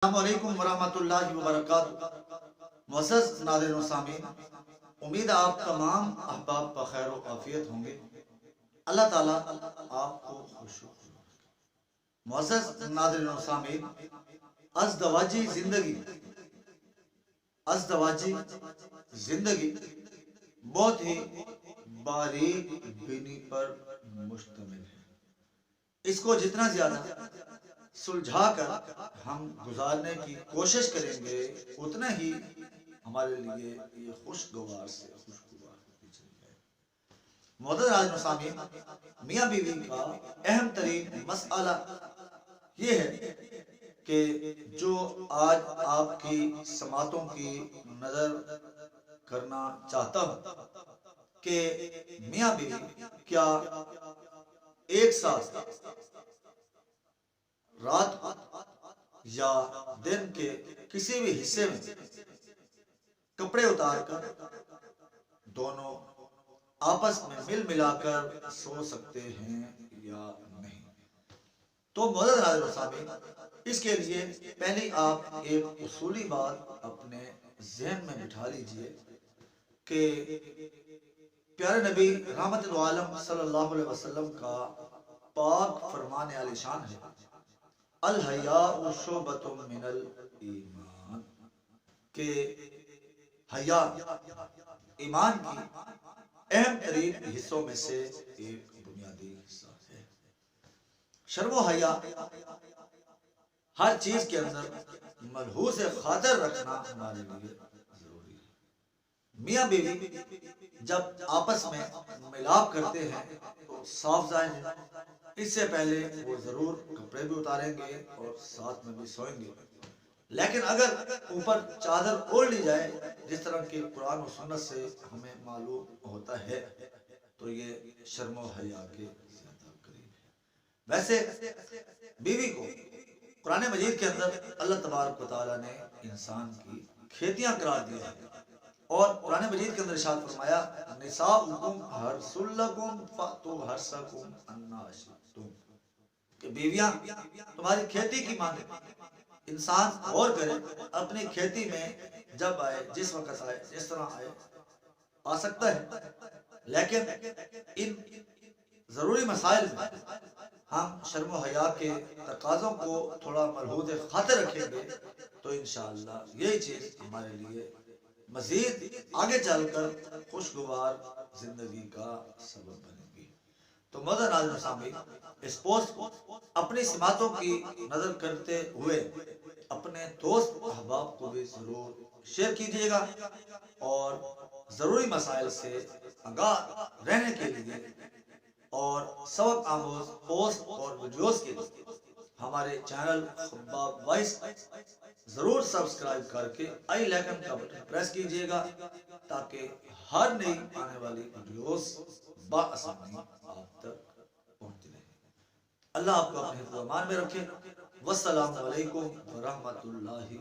السلام علیکم ورحمۃ اللہ وبرکاتہ۔ معزز ناظرین و سامعین، امید ہے آپ تمام احباب بخیر و عافیت ہوں گے۔ اللہ تعالیٰ آپ کو خوش رکھے۔ معزز ناظرین و سامعین، ازدواجی زندگی بہت ہی باریک بینی پر مشتمل ہے۔ اس کو جتنا زیادہ سلجھا کر ہم گزارنے کی کوشش کریں گے اتنا ہی ہمارے لیے یہ خوشگوار سے خوشگوار ہوتی چلی جائے۔ معزز ناظرین و سامعین، میاں بیوی کا اہم ترین مسئلہ یہ ہے کہ جو آج آپ کی سماعتوں کی نظر کرنا چاہتا ہوں کہ میاں بیوی کیا ایک ساتھ رات کو یا دن کے کسی بھی حصے میں کپڑے اتار کر دونوں آپس میں مل ملا کر سو سکتے ہیں یا نہیں؟ تو معزز ناظرین و سامعین، اس کے لیے پہلے آپ ایک اصولی بات اپنے ذہن میں بٹھا لیجئے کہ پیارے نبی رحمت العالم صلی اللہ علیہ وسلم کا پاک فرمان عالی شان ہے، الحیاء شعبۃ من الایمان، کہ حیا ایمان کی اہم ترین حصوں میں سے ایک بنیادی حصہ ہے۔ شرم و حیا ہر چیز کے اندر ملحوظ خاطر رکھنا ہمارے لیے ضروری ہے۔ میاں بیوی جب آپس میں ملاپ کرتے ہیں تو صاف ظاہر ہے اس سے پہلے وہ ضرور کپڑے بھی اتاریں گے اور ساتھ میں بھی سوئیں گے، لیکن اگر اوپر چادر اوڑھ لی جائے جس طرح کہ قرآن و سنت سے ہمیں معلوم ہوتا ہے تو یہ شرم و حیا کے زیادہ قریب ہے۔ ویسے بیوی کو قرآن مجید کے اندر اللہ تبارک و تعالیٰ نے انسان کی کھیتیاں قرار دیا ہے، اور قرآن مجید کے اندر ارشاد فرمایا نساؤکم حرث لکم فأتوا حرثکم انا شئتم، کہ بیویاں تمہاری کھیتی کی ماں ہیں۔ انسان غور کرے، اپنی کھیتی میں جب آئے، جس وقت آئے، جس طرح آئے آ سکتا ہے، لیکن ان ضروری مسائل میں ہم شرم و حیا کے تقاضوں کو تھوڑا ملحوظ خاطر رکھیں گے تو انشاءاللہ یہی چیز ہمارے لیے مزید آگے چل کر خوشگوار زندگی کا سبب بنے گی۔ تو معزز ناظرین و سامعین، اس پوسٹ کو اپنی سماعتوں کی نظر کرتے ہوئے اپنے دوست احباب کو بھی ضرور شیئر کیجیے گا، اور ضروری مسائل سے آگاہ رہنے کے لیے اور سبق آموز پوسٹ اور ویڈیوز کے لیے ہمارے چینل خباب وائس ضرور سبسکرائب کر کے آئی لیکن کا بٹن پریس کیجیے گا تاکہ ہر نئی آنے والی ویڈیوز بآسانی آپ تک پہنچتی رہے۔ اللہ آپ کو اپنے حفظ و امان میں رکھے۔ والسلام علیکم ورحمۃ اللہ